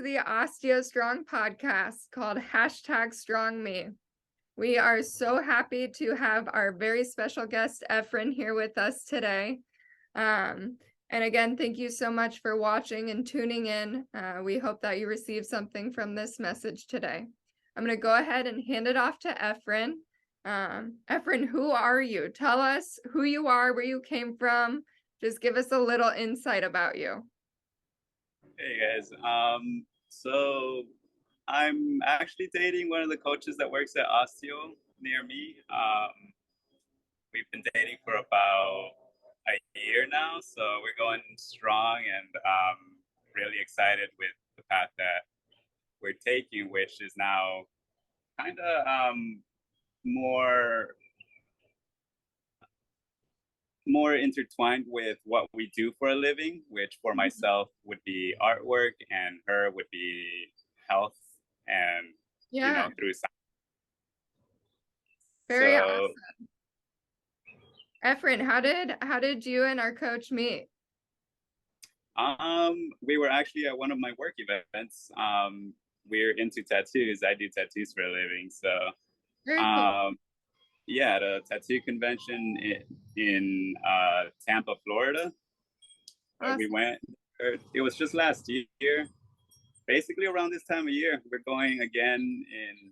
the Osteo Strong podcast called #StrongMe. We are so happy to have our very special guest, Efrain, here with us today. And again, thank you so much for watching and tuning in. We hope that you receive something from this message today. I'm going to go ahead and hand it off to Efrain. Efrain, who are you? Tell us who you are, where you came from. Just give us a little insight about you. Hey guys, so I'm actually dating one of the coaches that works at Osteo near me. We've been dating for about a year now, so we're going strong, and really excited with the path that we're taking, which is now kind of more intertwined with what we do for a living, which for myself would be artwork and her would be health and through science. Very awesome. Efrain, how did you and our coach meet? We were actually at one of my work events. We're into tattoos. I do tattoos for a living, so Very cool. Yeah, at a tattoo convention in Tampa, Florida. Awesome. We went. It was just last year, basically around this time of year. We're going again in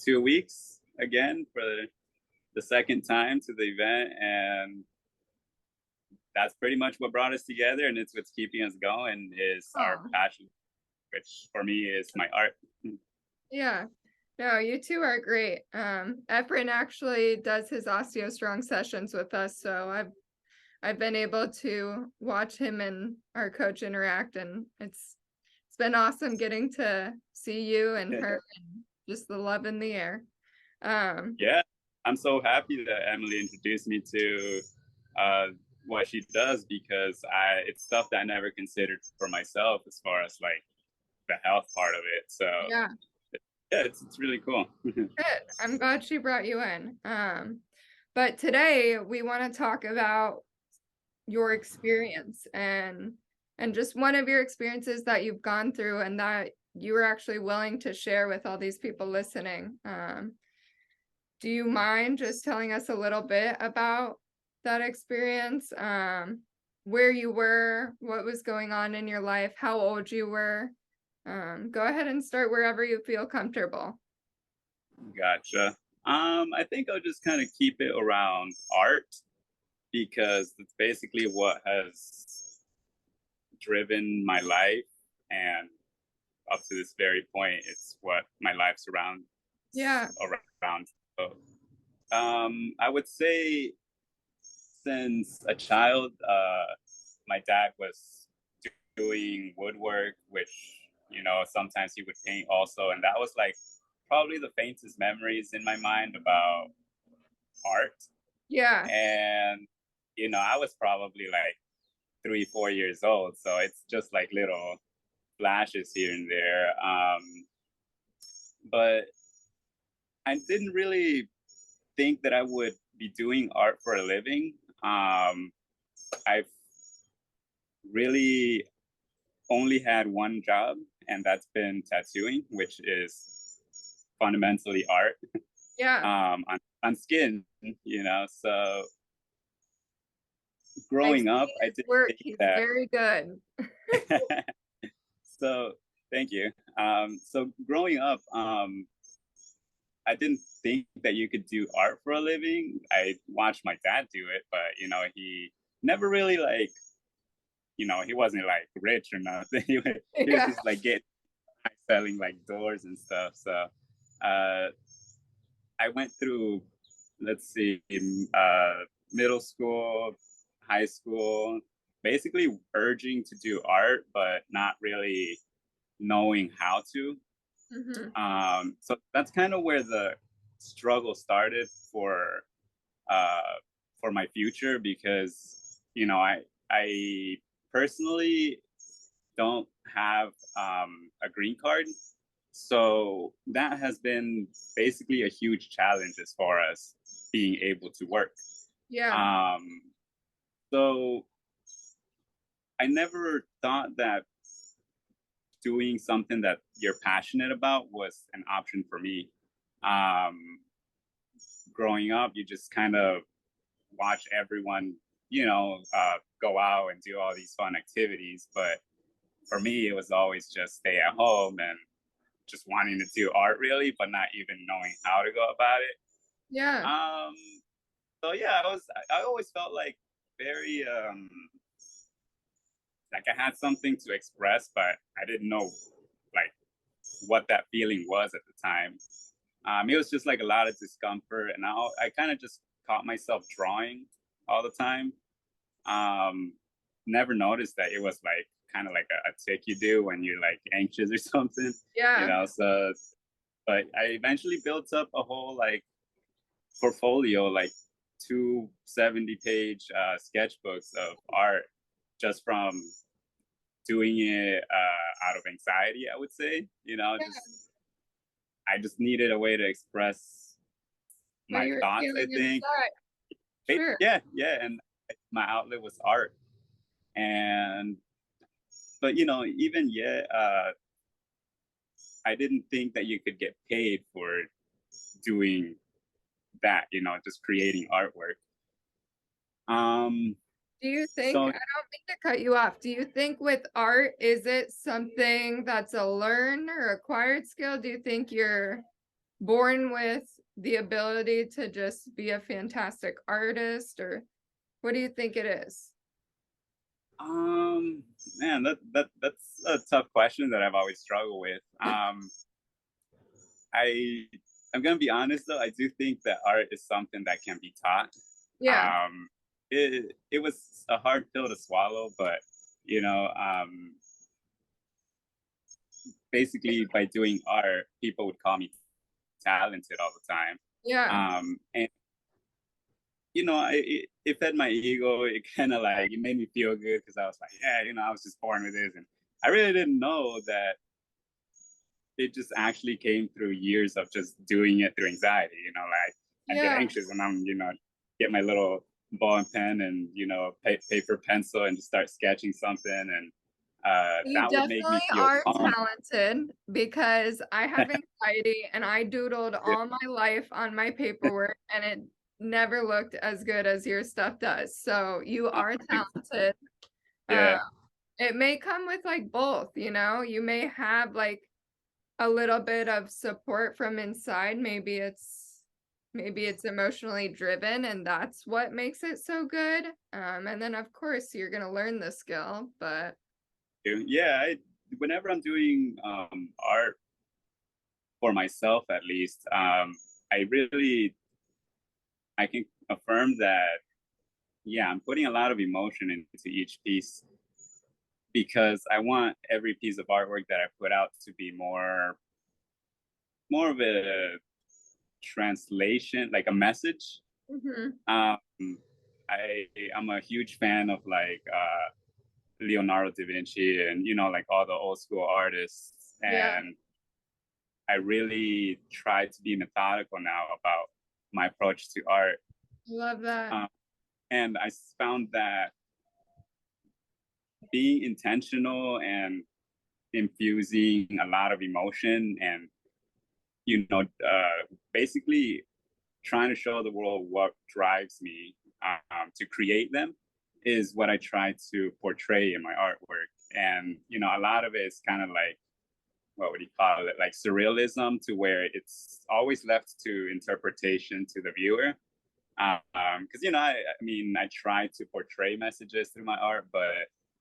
2 weeks again for the second time to the event, and that's pretty much what brought us together, and it's what's keeping us going is our passion, which for me is my art. Yeah. No, you two are great. Efrain actually does his Osteo Strong sessions with us, so I've been able to watch him and our coach interact, and it's been awesome getting to see you and her and just the love in the air. Yeah, I'm so happy that Emily introduced me to what she does, because it's stuff that I never considered for myself as far as like the health part of it. So yeah, it's really cool. Good. I'm glad she brought you in. But today we want to talk about your experience and just one of your experiences that you've gone through and that you were actually willing to share with all these people listening. Do you mind just telling us a little bit about that experience? Where you were, what was going on in your life, how old you were? Go ahead and start wherever you feel comfortable. Gotcha. I think I'll just kind of keep it around art, because it's basically what has driven my life, and up to this very point, it's what my life's around. So, I would say since a child, my dad was doing woodwork, which, sometimes he would paint also. And that was like probably the faintest memories in my mind about art. Yeah. And, I was probably like 3-4 years old. So it's just like little flashes here and there. But I didn't really think that I would be doing art for a living. I've really only had one job, and that's been tattooing, which is fundamentally art. Yeah. On skin, so growing up, I did work. He's very good. So thank you. So growing up, I didn't think that you could do art for a living. I watched my dad do it, but he never really like, he wasn't like rich or nothing. He was just like selling like doors and stuff. So I went through, let's see, middle school, high school, basically urging to do art, but not really knowing how to. Mm-hmm. So that's kind of where the struggle started for my future, because I personally don't have a green card, so that has been basically a huge challenge as far as being able to work. So I never thought that doing something that you're passionate about was an option for me. Um, Growing up, you just kind of watch everyone, go out and do all these fun activities. But for me, it was always just stay at home and just wanting to do art, really, but not even knowing how to go about it. Yeah. Um, so yeah, I always felt like very like I had something to express, but I didn't know like what that feeling was at the time. It was just like a lot of discomfort, and I kind of just caught myself drawing all the time. Um, Never noticed that it was like kind of like a tick you do when you're like anxious or something, Yeah. So, but I eventually built up a whole like portfolio, like 270-page sketchbooks of art just from doing it out of anxiety, I would say. Yeah. I just needed a way to express What my you were thoughts, I feeling think. inside. Sure. Yeah, yeah, and my outlet was art. And but even yet, I didn't think that you could get paid for doing that. Just creating artwork. Um, Do you think, I so don't mean to cut you off. Do you think with art, is it something that's a learned or acquired skill? Do you think you're born with the ability to just be a fantastic artist, or what do you think it is? um, man, that's a tough question that I've always struggled with. I I'm gonna be honest though. I do think that art is something that can be taught. Yeah. It was a hard pill to swallow, but you know, basically by doing art, people would call me talented all the time. Yeah. And it fed my ego. It kind of like it made me feel good because I was like, yeah, I was just born with this, and I really didn't know that it just actually came through years of just doing it through anxiety. Like I get Yeah. anxious and get my little ball and pen and paper pencil and just start sketching something, and You that would make definitely me feel are calm. talented because I have anxiety and I doodled Yeah, all my life on my paperwork and it never looked as good as your stuff does. So you are talented. Uh, yeah, it may come with like both, you may have like a little bit of support from inside. Maybe it's emotionally driven and that's what makes it so good. And then of course you're gonna learn the skill, but yeah. Whenever I'm doing art for myself, at least, I really I can affirm that. Yeah, I'm putting a lot of emotion into each piece because I want every piece of artwork that I put out to be more of a translation, like a message. mhm, Um, I'm a huge fan of like Leonardo da Vinci and like all the old school artists, yeah, and I really try to be methodical now about my approach to art. I love that. Um, and I found that being intentional and infusing a lot of emotion and basically trying to show the world what drives me to create them is what I try to portray in my artwork. And a lot of it is kind of like, what would you call it, like surrealism, to where it's always left to interpretation to the viewer. Because I mean, I try to portray messages through my art, but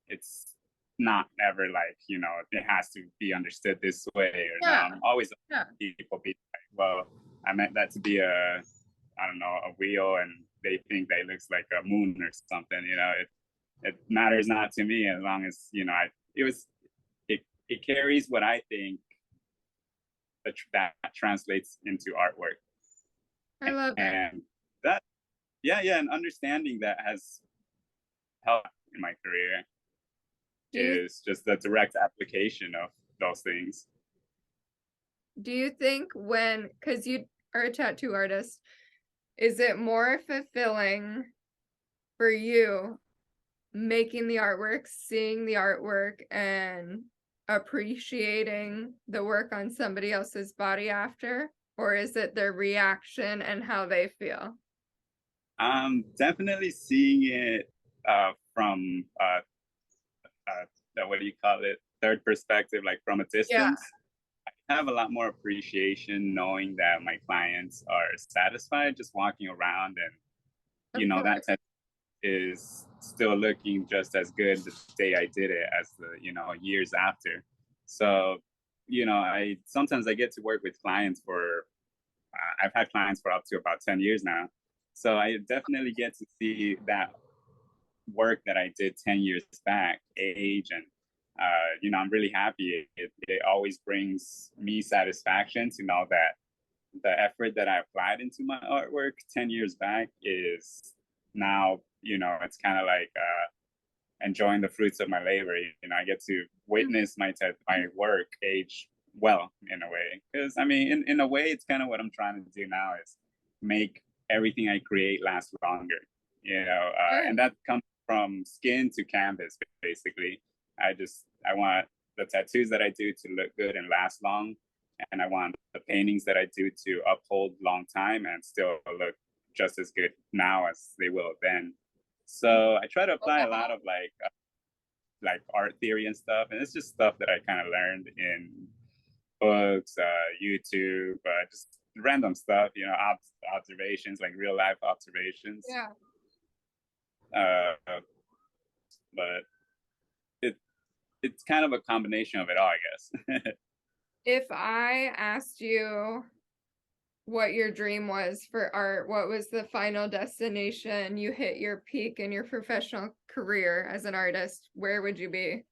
it's not ever like it has to be understood this way. Or no, Yeah, I'm always yeah, people be like, well, I meant that to be I don't know, a wheel, and they think that it looks like a moon or something. It matters not to me as long as it carries what I think that translates into artwork, I love it. and that yeah, and understanding that has helped in my career Do you is just the direct application of those things. do you think when, because you are a tattoo artist, is it more fulfilling for you making the artwork, seeing the artwork, and appreciating the work on somebody else's body after? Or is it their reaction and how they feel? Definitely seeing it from what do you call it? Third perspective, like from a Yeah, distance. I have a lot more appreciation knowing that my clients are satisfied just walking around, and of that course. type is still looking just as good the day I did it as the years after. So I sometimes I get to work with clients for I've had clients for up to about 10 years now. So I definitely get to see that work that I did 10 years back age, and I'm really happy. It always brings me satisfaction to know that the effort that I applied into my artwork 10 years back is now, it's kind of like enjoying the fruits of my labor. I get to witness my work age well in a way. Because I mean, in a way, it's kind of what I'm trying to do now is make everything I create last longer. And Good. that comes from skin to canvas, basically. I want the tattoos that I do to look good and last long, and I want the paintings that I do to uphold long time and still look just as good now as they will then. So I try to apply a lot of like art theory and stuff, and it's just stuff that I kind of learned in books, YouTube, just random stuff, observations, like real life observations. Yeah. Uh, but it it's kind of a combination of it all, I guess. If I asked you what your dream was for art, what was the final destination you hit your peak in your professional career as an artist, where would you be?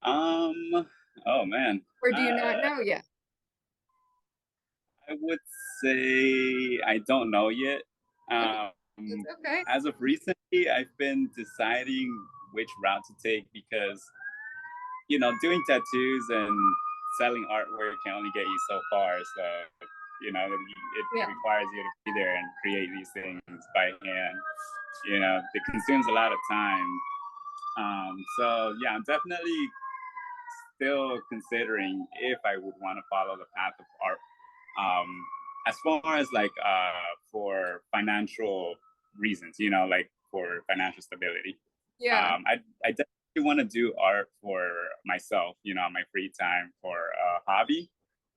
um, oh man, Or do you not know yet? I would say I don't know yet. Okay, Um, that's okay. as of recently, I've been deciding which route to take because doing tattoos and selling artwork can only get you so far. So, it Yeah. requires you to be there and create these things by hand. It consumes a lot of time. So yeah, I'm definitely still considering if I would want to follow the path of art. As far as like for financial reasons, like for financial stability. Yeah. I definitely want to do art for myself, on my free time for a hobby,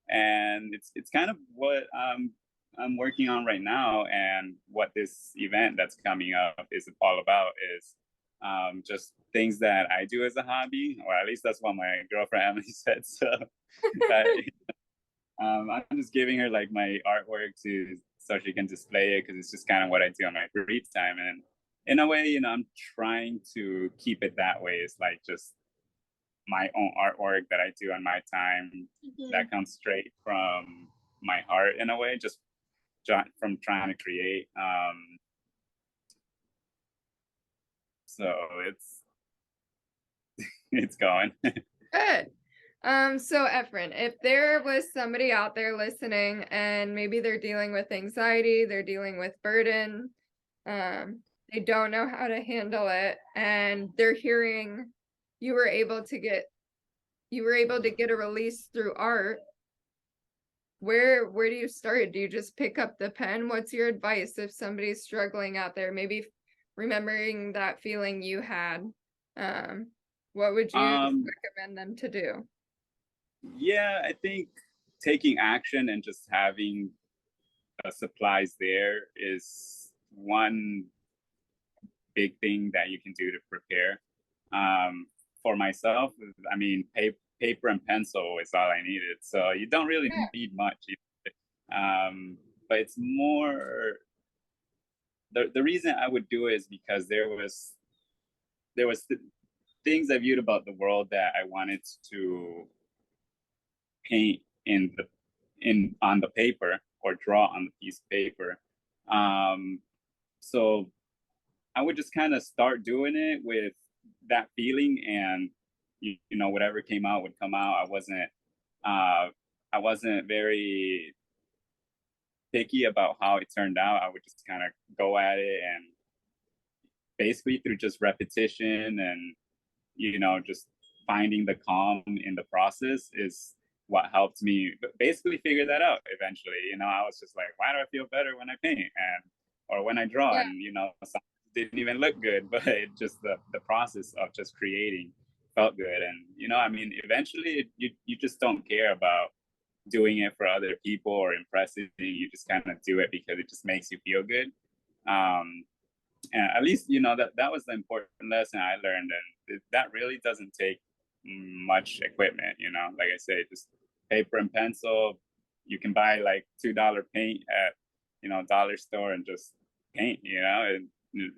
and it's kind of what I'm working on right now, and what this event that's coming up is all about is just things that I do as a hobby, or at least that's what my girlfriend Emily said. So I'm just giving her like my artwork so she can display it because it's just kind of what I do on my free time, and in a way, I'm trying to keep it that way. It's like just my own artwork that I do on my time Mhm. that comes straight from my heart in a way, just from trying to create. So it's it's going. Good. So Efren, if there was somebody out there listening and maybe they're dealing with anxiety, they're dealing with burden, um, they don't know how to handle it, and they're hearing you were able to get a release through art, where do you start? Do you just pick up the pen? What's your advice if somebody's struggling out there, maybe remembering that feeling you had? Um, what would you um, recommend them to do? yeah, I think taking action and just having supplies there is one big thing that you can do to prepare. For myself, I mean, paper and pencil is all I needed. So you don't really Yeah. need much. But it's more the reason I would do it is because there was things I viewed about the world that I wanted to paint in on the paper or draw on the piece of paper. Um, so I would just kind of start doing it with that feeling, and whatever came out would come out. Uh, I wasn't very picky about how it turned out. I would just kind of go at it and basically through just repetition and just finding the calm in the process is what helped me basically figure that out eventually. I was just like, why do I feel better when I paint and or when I draw? Yeah. And some didn't even look good, but it just the process of just creating felt good. And I mean, eventually you just don't care about doing it for other people or impressing. You just kind of do it because it just makes you feel good. um and at least that was the important lesson I learned, and that really doesn't take much equipment. Like I say, just paper and pencil. You can buy like $2 paint at dollar store and just paint. And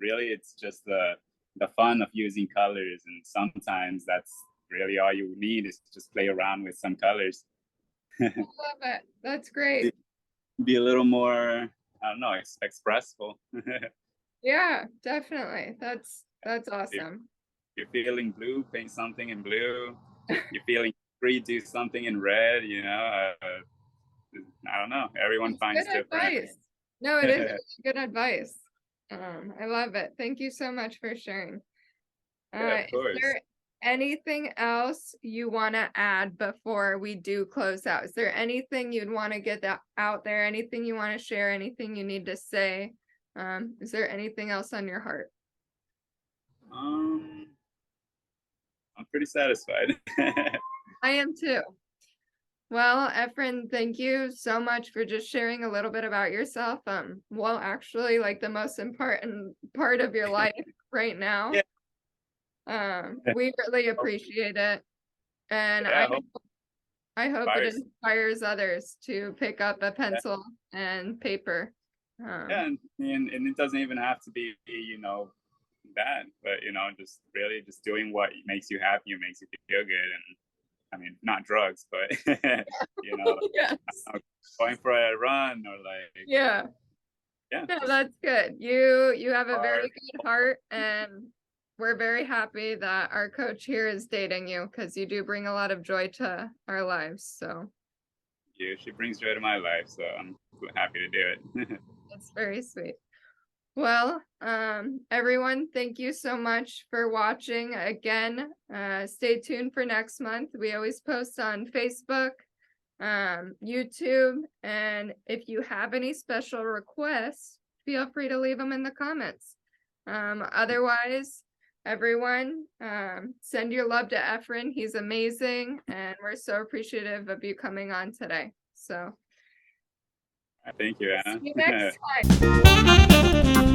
really it's just the fun of using colors, and sometimes that's really all you need is just play around with some colors. I love it. That's great. Be a little more, I don't know, expressive. Yeah, definitely. That's If awesome. you're feeling blue, paint something in blue. You're feeling free, do something in red. I don't know. Everyone It's good finds different. advice. No, it is really good advice. I love it. Thank you so much for sharing. Yeah, of Is course. there anything else you want to add before we do close out? Is there anything you'd want to get that out there? Anything you want to share? Anything you need to say? Is there anything else on your heart? Um, I'm pretty satisfied. I am too. Well, Efrain, thank you so much for just sharing a little bit about yourself. Well, actually, like the most important part of your life right now. Yeah. We really appreciate it. And Yeah. I hope it Fires. inspires others to pick up a Yeah. pencil and paper. Yeah, and it doesn't even have to be, that, but just really just doing what makes you happy and makes you feel good. And I mean, not drugs, but you know, Yes. going for a run or like, Yeah. yeah, No, just that's good. You have a very art. good heart, and we're very happy that our coach here is dating you because you do bring a lot of joy to our lives. So She brings joy to my life, so I'm happy to do it. it's very sweet. Well, everyone, thank you so much for watching. Again, stay tuned for next month. We always post on Facebook, YouTube, and if you have any special requests, feel free to leave them in the comments. Otherwise, everyone, send your love to Efrain. He's amazing, and we're so appreciative of you coming on today. So, Thank you, see Anna. you next time.